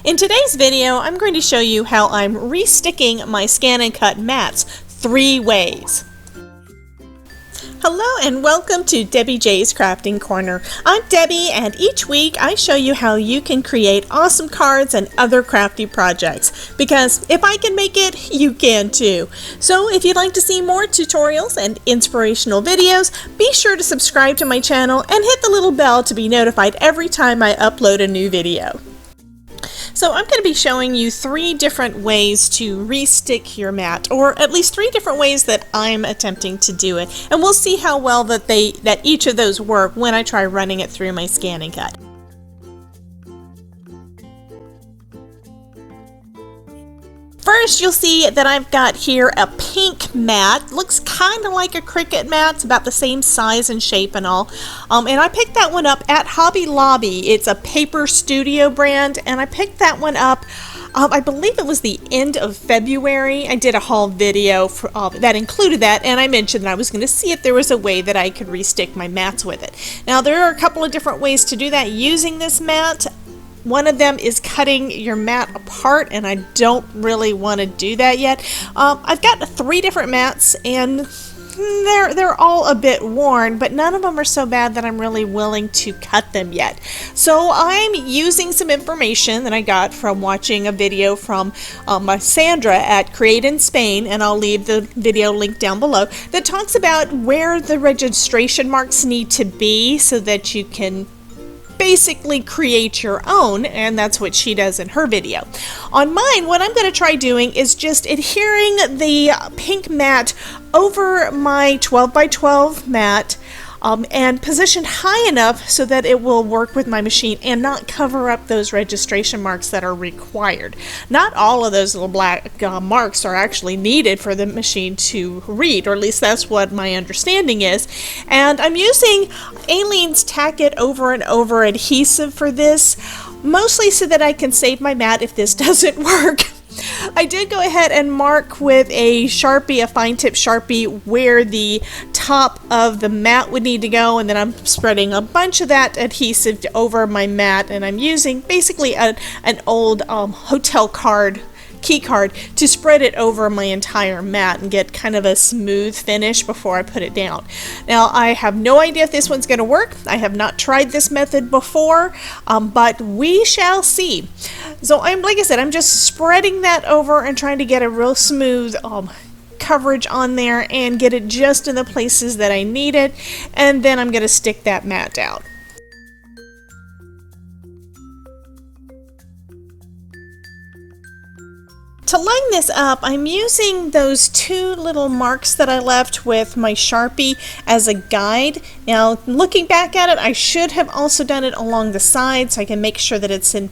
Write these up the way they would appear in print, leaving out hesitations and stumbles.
In today's video, I'm going to show you how I'm resticking my scan and cut mats 3 ways. Hello and welcome to Debbie J's Crafting Corner. I'm Debbie, and each week I show you how you can create awesome cards and other crafty projects. Because if I can make it, you can too. So if you'd like to see more tutorials and inspirational videos, be sure to subscribe to my channel and hit the little bell to be notified every time I upload a new video. So I'm going to be showing you 3 different ways to restick your mat, or at least 3 different ways that I'm attempting to do it, and we'll see how well that each of those work when I try running it through my scan and cut. First, you'll see that I've got here a pink mat. Looks kind of like a Cricut mat. It's about the same size and shape and all. And I picked that one up at Hobby Lobby. It's a Paper Studio brand, and I picked that one up, I believe it was the end of February. I did a haul video that included that, and I mentioned that I was going to see if there was a way that I could restick my mats with it. Now, there are a couple of different ways to do that using this mat. One of them is cutting your mat apart, and I don't really want to do that yet. I've got 3 different mats, and they're all a bit worn, but none of them are so bad that I'm really willing to cut them yet. So I'm using some information that I got from watching a video from Sandra at Create in Spain, and I'll leave the video link down below, that talks about where the registration marks need to be so that you can basically create your own, and that's what she does in her video. On mine, what I'm going to try doing is just adhering the pink mat over my 12x12 mat and positioned high enough so that it will work with my machine and not cover up those registration marks that are required. Not all of those little black marks are actually needed for the machine to read, or at least that's what my understanding is. And I'm using Aleene's Tack-It over and over adhesive for this, mostly so that I can save my mat if this doesn't work. I did go ahead and mark with a Sharpie, a fine tip Sharpie, where the top of the mat would need to go, and then I'm spreading a bunch of that adhesive over my mat, and I'm using basically an old hotel key card to spread it over my entire mat and get kind of a smooth finish before I put it down. Now, I have no idea if this one's going to work. I have not tried this method before, but we shall see. So like I said, I'm just spreading that over and trying to get a real smooth coverage on there and get it just in the places that I need it, and then I'm going to stick that mat down. To line this up, I'm using those 2 little marks that I left with my Sharpie as a guide. Now, looking back at it, I should have also done it along the side so I can make sure that it's in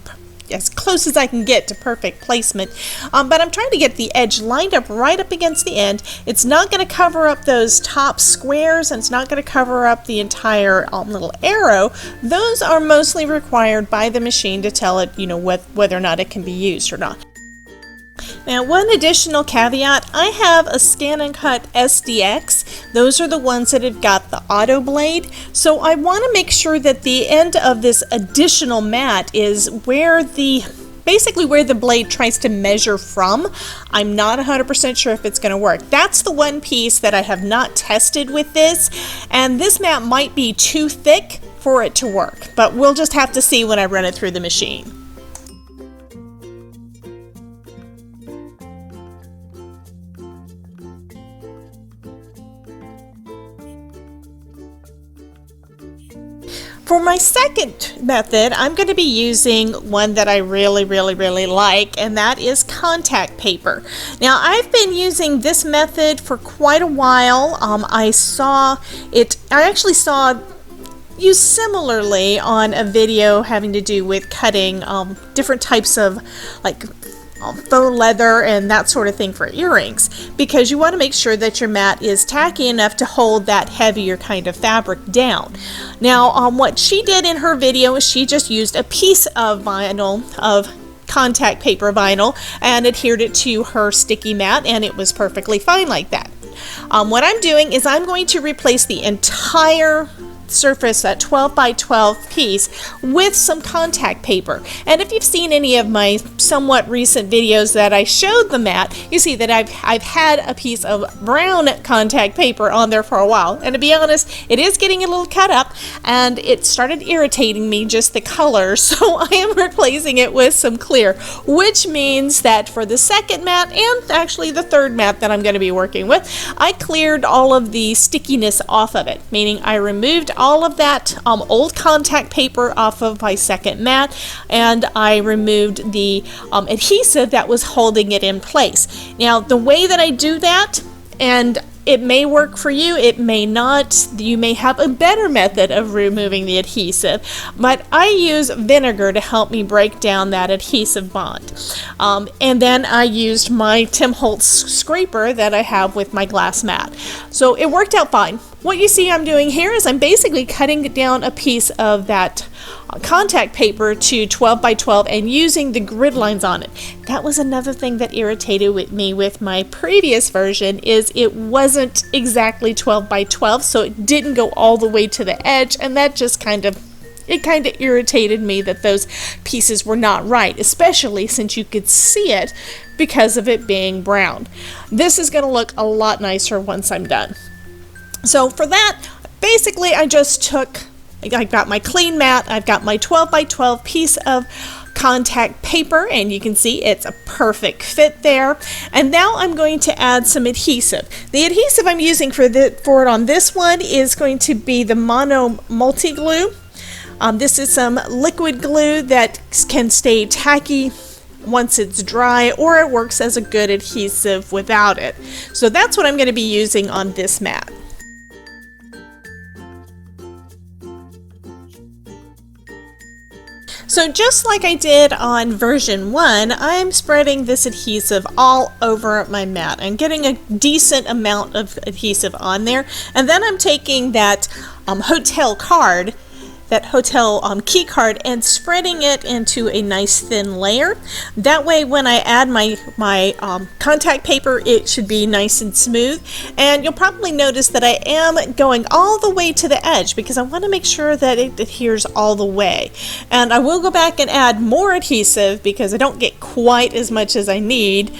as close as I can get to perfect placement. But I'm trying to get the edge lined up right up against the end. It's not going to cover up those top squares, and it's not going to cover up the entire little arrow. Those are mostly required by the machine to tell it, whether or not it can be used or not. Now, one additional caveat, I have a Scan and Cut SDX. Those are the ones that have got the auto blade. So I want to make sure that the end of this additional mat is basically where the blade tries to measure from. I'm not 100% sure if it's going to work. That's the one piece that I have not tested with this, and this mat might be too thick for it to work, but we'll just have to see when I run it through the machine. For my second method, I'm going to be using one that I really like, and that is contact paper. Now, I've been using this method for quite a while. I actually saw used similarly on a video having to do with cutting different types of faux leather and that sort of thing for earrings, because you want to make sure that your mat is tacky enough to hold that heavier kind of fabric down. Now, what she did in her video is she just used a piece of contact paper vinyl and adhered it to her sticky mat, and it was perfectly fine like that. What I'm doing is I'm going to replace the entire surface, that 12 by 12 piece, with some contact paper. And if you've seen any of my somewhat recent videos that I showed the mat, you see that I've had a piece of brown contact paper on there for a while. And to be honest, it is getting a little cut up, and it started irritating me, just the color. So I am replacing it with some clear, which means that for the second mat, and actually the third mat that I'm going to be working with, I cleared all of the stickiness off of it, meaning I removed all of that old contact paper off of my second mat, and I removed the adhesive that was holding it in place. Now, the way that I do that, and it may work for you, it may not. You may have a better method of removing the adhesive, but I use vinegar to help me break down that adhesive bond. And then I used my Tim Holtz scraper that I have with my glass mat. So it worked out fine. What you see I'm doing here is I'm basically cutting down a piece of that contact paper to 12 by 12 and using the grid lines on it. That was another thing that irritated me with my previous version, is it wasn't exactly 12 by 12, so it didn't go all the way to the edge, and that just kind of irritated me that those pieces were not right, especially since you could see it because of it being brown. This is going to look a lot nicer once I'm done. So for that, basically I got my clean mat, I've got my 12 by 12 piece of contact paper, and you can see it's a perfect fit there. And now I'm going to add some adhesive. The adhesive I'm using for it on this one is going to be the Mono Multi Glue. This is some liquid glue that can stay tacky once it's dry, or it works as a good adhesive without it. So that's what I'm going to be using on this mat. So just like I did on version 1, I'm spreading this adhesive all over my mat and getting a decent amount of adhesive on there. And then I'm taking that hotel card, that hotel key card, and spreading it into a nice thin layer. That way when I add my contact paper, it should be nice and smooth. And you'll probably notice that I am going all the way to the edge because I want to make sure that it adheres all the way. And I will go back and add more adhesive because I don't get quite as much as I need.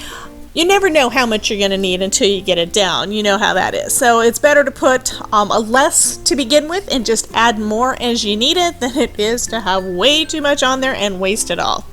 You never know how much you're going to need until you get it down. You know how that is. So it's better to put a less to begin with and just add more as you need it than it is to have way too much on there and waste it all.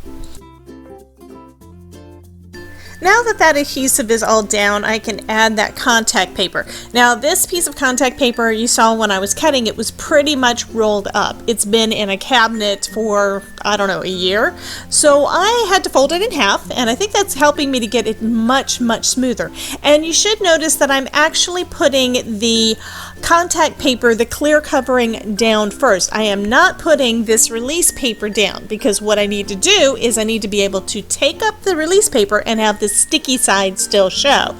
Now that adhesive is all down, I can add that contact paper. Now this piece of contact paper you saw when I was cutting, it was pretty much rolled up. It's been in a cabinet for, I don't know, a year. So I had to fold it in half, and I think that's helping me to get it much, much smoother. And you should notice that I'm actually putting the contact paper, the clear covering, down first. I am not putting this release paper down because what I need to do is I need to be able to take up the release paper and have the sticky side still show.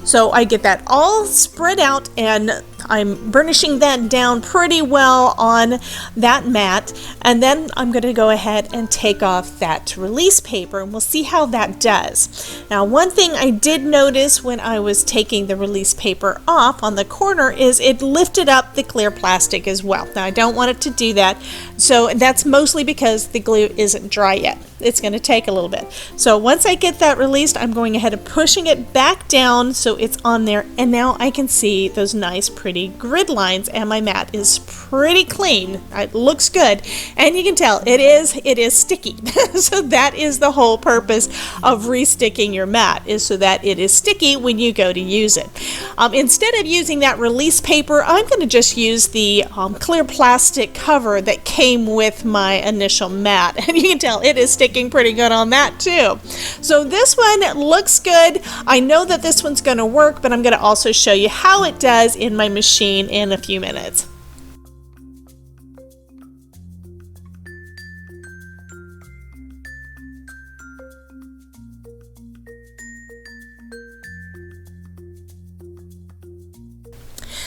So I get that all spread out, and I'm burnishing that down pretty well on that mat, and then I'm going to go ahead and take off that release paper, and we'll see how that does. Now, one thing I did notice when I was taking the release paper off on the corner is it lifted up the clear plastic as well. Now, I don't want it to do that, so that's mostly because the glue isn't dry yet. It's going to take a little bit. So once I get that released, I'm going ahead and pushing it back down so it's on there, and now I can see those nice pretty grid lines, and my mat is pretty clean. It looks good, and you can tell it is sticky. So that is the whole purpose of resticking your mat, is so that it is sticky when you go to use it. Instead of using that release paper, I'm going to just use the clear plastic cover that came with my initial mat, and you can tell it is sticking pretty good on that too. So this one looks good. I know that this one's going to work, but I'm going to also show you how it does in my machine in a few minutes.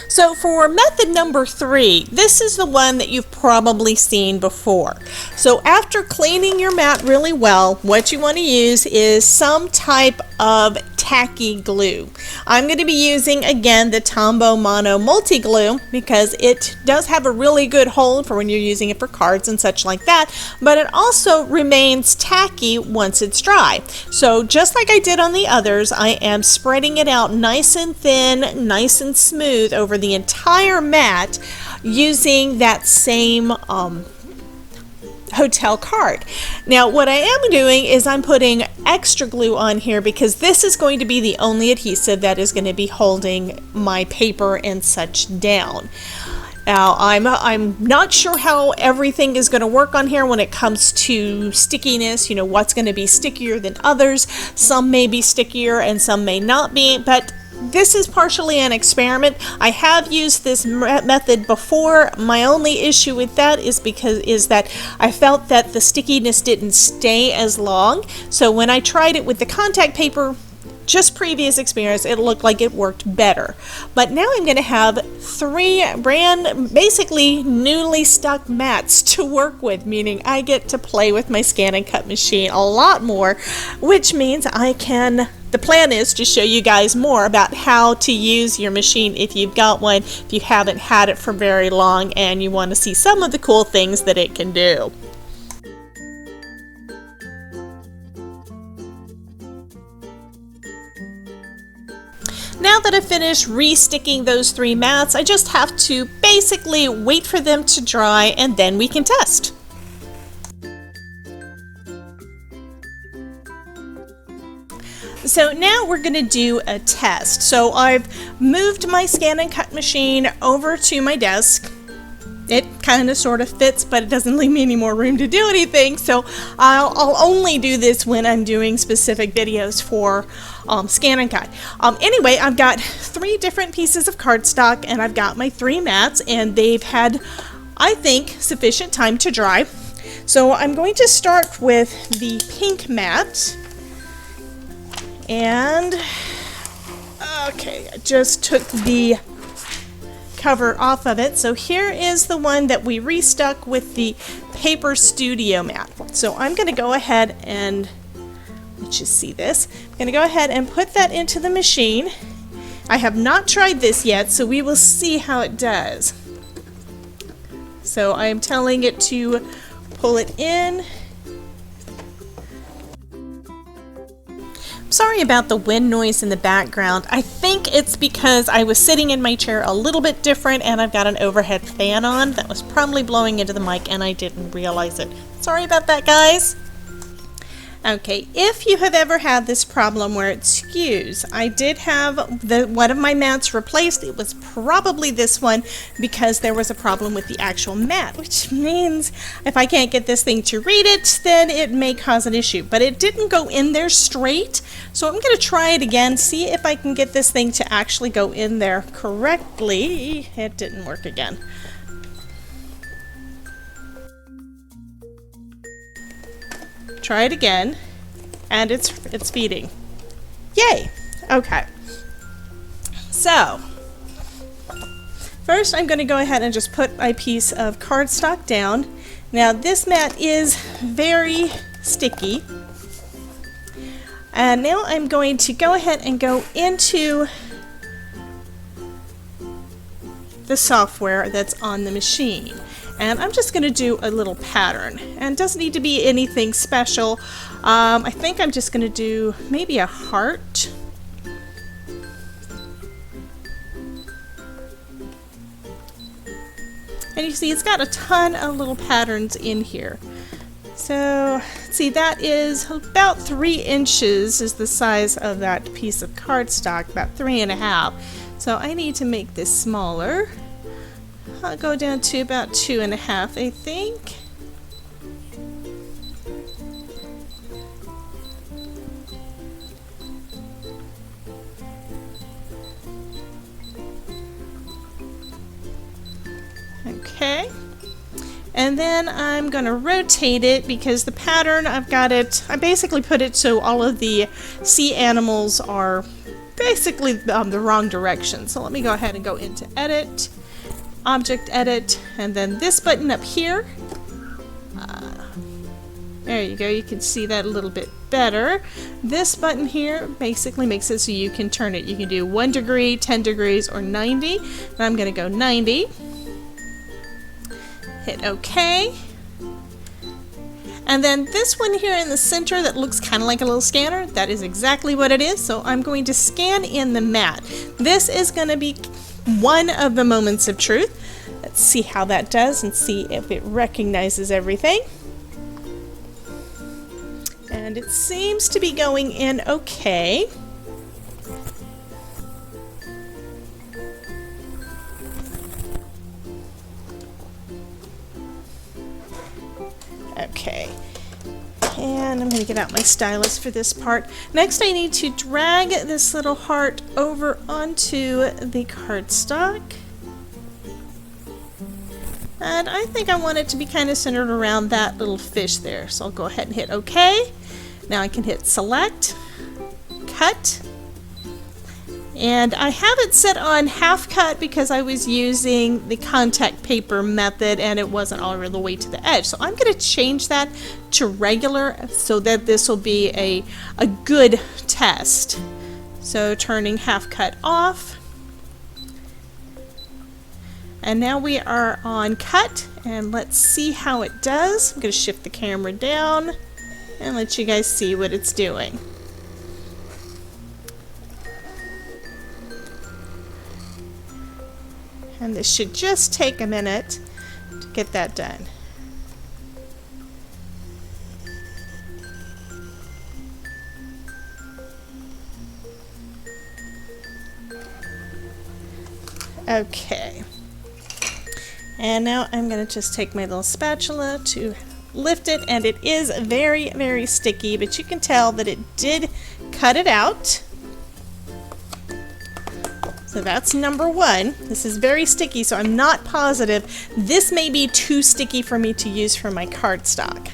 So for method number 3, this is the one that you've probably seen before. So after cleaning your mat really well, what you want to use is some type of tacky glue. I'm going to be using again the Tombow Mono Multi Glue because it does have a really good hold for when you're using it for cards and such like that, but it also remains tacky once it's dry. So just like I did on the others, I am spreading it out nice and thin, nice and smooth over the entire mat using that same hotel card. Now what I am doing is I'm putting extra glue on here because this is going to be the only adhesive that is going to be holding my paper and such down. Now I'm not sure how everything is going to work on here when it comes to stickiness, you know, what's going to be stickier than others. Some may be stickier and some may not be, but this is partially an experiment. I have used this method before. My only issue with that is that I felt that the stickiness didn't stay as long. So when I tried it with the contact paper, just previous experience, it looked like it worked better. But now I'm going to have 3 basically newly stuck mats to work with, meaning I get to play with my scan and cut machine a lot more, which means the plan is to show you guys more about how to use your machine if you've got one, if you haven't had it for very long and you want to see some of the cool things that it can do. Now that I've finished re-sticking those 3 mats, I just have to basically wait for them to dry and then we can test. So now we're going to do a test. So I've moved my scan and cut machine over to my desk. It kind of sort of fits, but it doesn't leave me any more room to do anything. So I'll only do this when I'm doing specific videos for scan and cut. Anyway, I've got 3 different pieces of cardstock and I've got my 3 mats and they've had, I think, sufficient time to dry. So I'm going to start with the pink mat. And okay, I just took the cover off of it. So here is the one that we restuck with the paper studio mat. So I'm going to go ahead and let's just see this. I'm going to go ahead and put that into the machine. I have not tried this yet, so we will see how it does. So I am telling it to pull it in. Sorry about the wind noise in the background. I think it's because I was sitting in my chair a little bit different and I've got an overhead fan on that was probably blowing into the mic and I didn't realize it. Sorry about that, guys. Okay, if you have ever had this problem where it skews, I did have one of my mats replaced. It was probably this one because there was a problem with the actual mat, which means if I can't get this thing to read it, then it may cause an issue. But it didn't go in there straight, so I'm going to try it again, see if I can get this thing to actually go in there correctly. It didn't work again. Try it again, and it's feeding. Yay! Okay. So, first I'm going to go ahead and just put my piece of cardstock down. Now this mat is very sticky. And now I'm going to go ahead and go into the software that's on the machine. And I'm just going to do a little pattern, and it doesn't need to be anything special. I think I'm just going to do maybe a heart. And you see it's got a ton of little patterns in here. So see, that is about 3 inches is the size of that piece of cardstock, about 3.5. So I need to make this smaller. I'll go down to about 2.5, I think. Okay. And then I'm going to rotate it because the pattern, I basically put it so all of the sea animals are basically the wrong direction. So let me go ahead and go into Edit, Object Edit, and then this button up here. There you go, you can see that a little bit better. This button here basically makes it so you can turn it. You can do 1 degree, 10 degrees, or 90. And I'm going to go 90. Hit OK. And then this one here in the center that looks kind of like a little scanner, that is exactly what it is. So I'm going to scan in the mat. This is going to be one of the moments of truth. Let's see how that does and see if it recognizes everything. And it seems to be going in okay. Okay. And I'm going to get out my stylus for this part. Next I need to drag this little heart over onto the cardstock. And I think I want it to be kind of centered around that little fish there. So I'll go ahead and hit OK. Now I can hit select, cut. And I have it set on half cut because I was using the contact paper method and it wasn't all the way to the edge. So I'm going to change that to regular so that this will be a good test. So turning half cut off. And now we are on cut, and let's see how it does. I'm going to shift the camera down and let you guys see what it's doing. And this should just take a minute to get that done. Okay. And now I'm going to just take my little spatula to lift it, and it is very, very sticky, but you can tell that it did cut it out. So that's number one. This is very sticky, so I'm not positive. This may be too sticky for me to use for my cardstock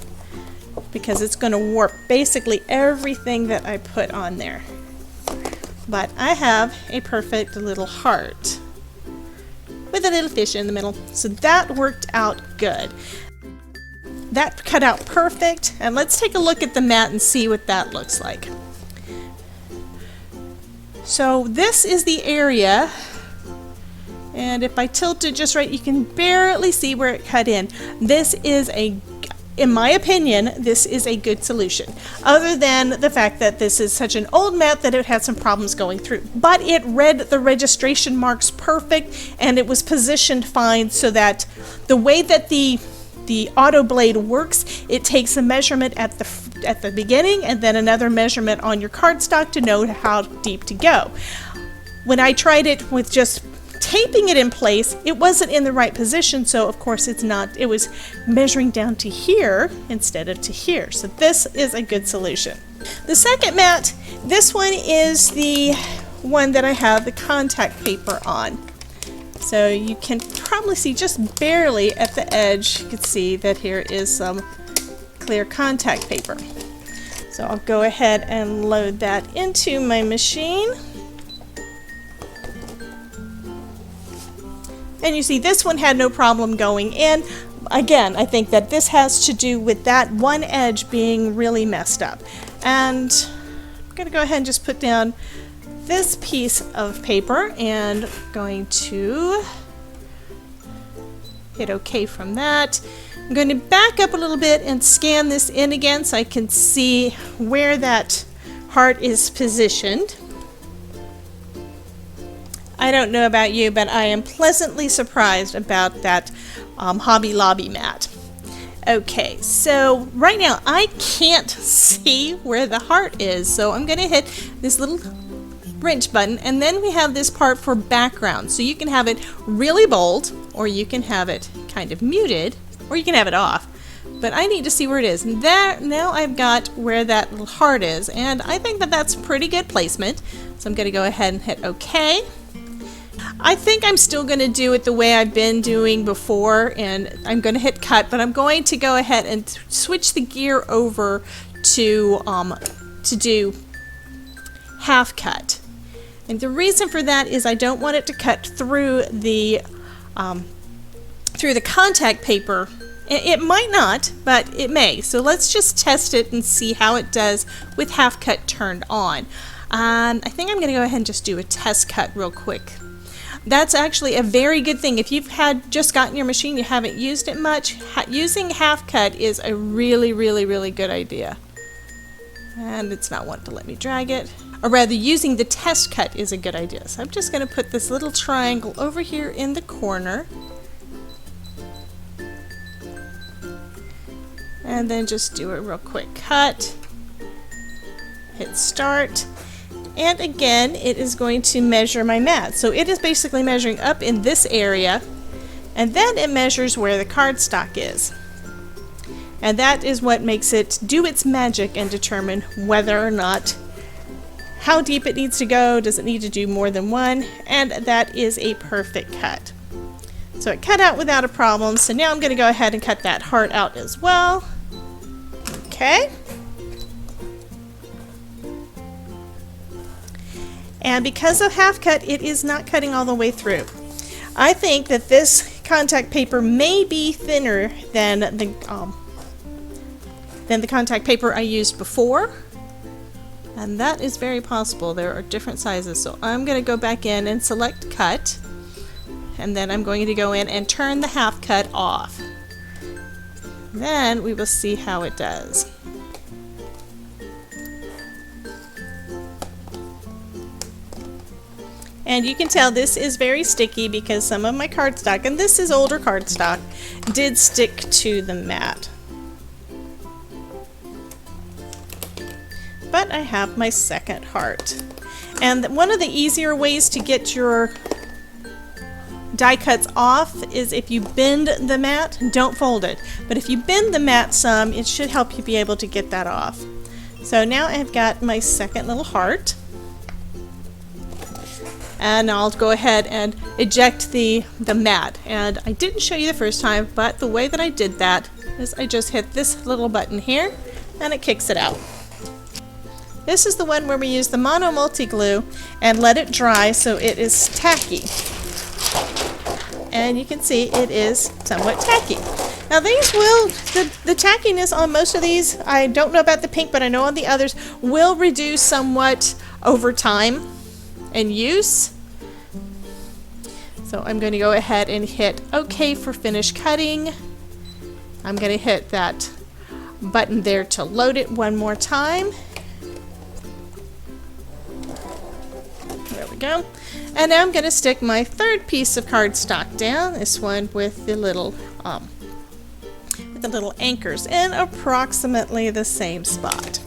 because it's going to warp basically everything that I put on there. But I have a perfect little heart with a little fish in the middle. So that worked out good. That cut out perfect. And let's take a look at the mat and see what that looks like. So this is the area, and if I tilt it just right, you can barely see where it cut in. This is in my opinion, this is a good solution, other than the fact that this is such an old mat that it had some problems going through. But it read the registration marks perfect, and it was positioned fine so that the way that the auto blade works, it takes a measurement at the beginning and then another measurement on your cardstock to know how deep to go. When I tried it with just taping it in place, it wasn't in the right position, so of course it was measuring down to here instead of to here. So this is a good solution. The second mat, this one is the one that I have the contact paper on. So you can probably see just barely at the edge, you can see that here is some clear contact paper. So I'll go ahead and load that into my machine. And you see this one had no problem going in. Again, I think that this has to do with that one edge being really messed up. And I'm going to go ahead and just put down this piece of paper and going to hit OK from that. I'm going to back up a little bit and scan this in again so I can see where that heart is positioned. I don't know about you, but I am pleasantly surprised about that Hobby Lobby mat. Okay, so right now I can't see where the heart is, so I'm going to hit this little wrench button, and then we have this part for background. So you can have it really bold, or you can have it kind of muted, or you can have it off. But I need to see where it is. And there, now I've got where that little heart is, and I think that that's pretty good placement. So I'm going to go ahead and hit OK. I think I'm still going to do it the way I've been doing before, and I'm going to hit cut, but I'm going to go ahead and switch the gear over to do half cut. And the reason for that is I don't want it to cut through the contact paper It might not, but it may. So let's just test it and see how it does with half cut turned on. I think I'm going to go ahead and just do a test cut real quick. That's actually a very good thing. If you've just gotten your machine, you haven't used it much, using half cut is a really, really, really good idea. And it's not wanting to let me drag it. Or rather, using the test cut is a good idea. So I'm just going to put this little triangle over here in the corner. And then just do a real quick cut. Hit start. And again, it is going to measure my mat. So it is basically measuring up in this area. And then it measures where the cardstock is. And that is what makes it do its magic and determine whether or not, how deep it needs to go, does it need to do more than one, and that is a perfect cut. So it cut out without a problem, so now I'm going to go ahead and cut that heart out as well. Okay. And because of half cut, it is not cutting all the way through. I think that this contact paper may be thinner than the contact paper I used before. And that is very possible. There are different sizes. So I'm going to go back in and select cut. And then I'm going to go in and turn the half cut off. Then we will see how it does. And you can tell this is very sticky because some of my cardstock, and this is older cardstock, did stick to the mat. But I have my second heart. And one of the easier ways to get your die cuts off is if you bend the mat, don't fold it. But if you bend the mat some, it should help you be able to get that off. So now I've got my second little heart. And I'll go ahead and eject the mat. And I didn't show you the first time, but the way that I did that is I just hit this little button here and it kicks it out. This is the one where we use the mono multi-glue and let it dry so it is tacky. And you can see it is somewhat tacky. Now these will, the tackiness on most of these, I don't know about the pink, but I know on the others, will reduce somewhat over time and use. So I'm going to go ahead and hit OK for finish cutting. I'm going to hit that button there to load it one more time. There we go. And now I'm going to stick my third piece of cardstock down, this one with the little anchors in approximately the same spot.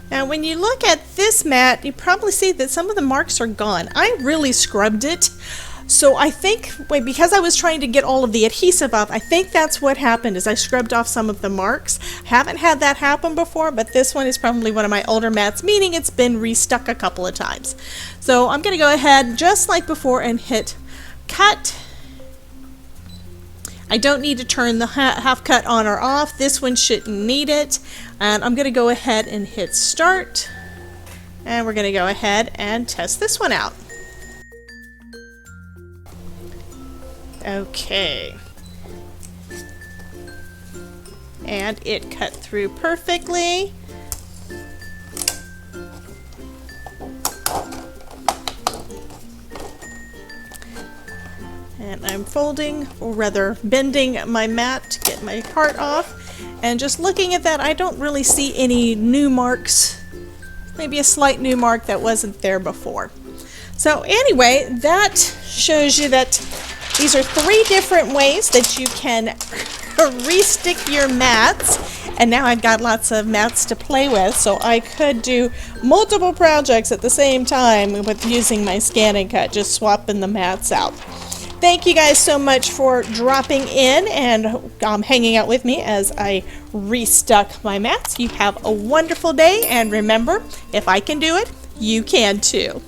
Now when you look at this mat, you probably see that some of the marks are gone. I really scrubbed it, so I think, because I was trying to get all of the adhesive off, I think that's what happened, is I scrubbed off some of the marks. Haven't had that happen before, but this one is probably one of my older mats, meaning it's been restuck a couple of times. So I'm going to go ahead, just like before, and hit cut. I don't need to turn the half cut on or off. This one shouldn't need it. And I'm going to go ahead and hit start. And we're going to go ahead and test this one out. Okay. And it cut through perfectly. And I'm folding, or rather bending my mat to get my heart off. And just looking at that, I don't really see any new marks. Maybe a slight new mark that wasn't there before. So anyway, that shows you that these are 3 different ways that you can restick your mats. And now I've got lots of mats to play with, so I could do multiple projects at the same time with using my scan and cut, just swapping the mats out. Thank you guys so much for dropping in and hanging out with me as I restuck my mats. You have a wonderful day, and remember, if I can do it, you can too.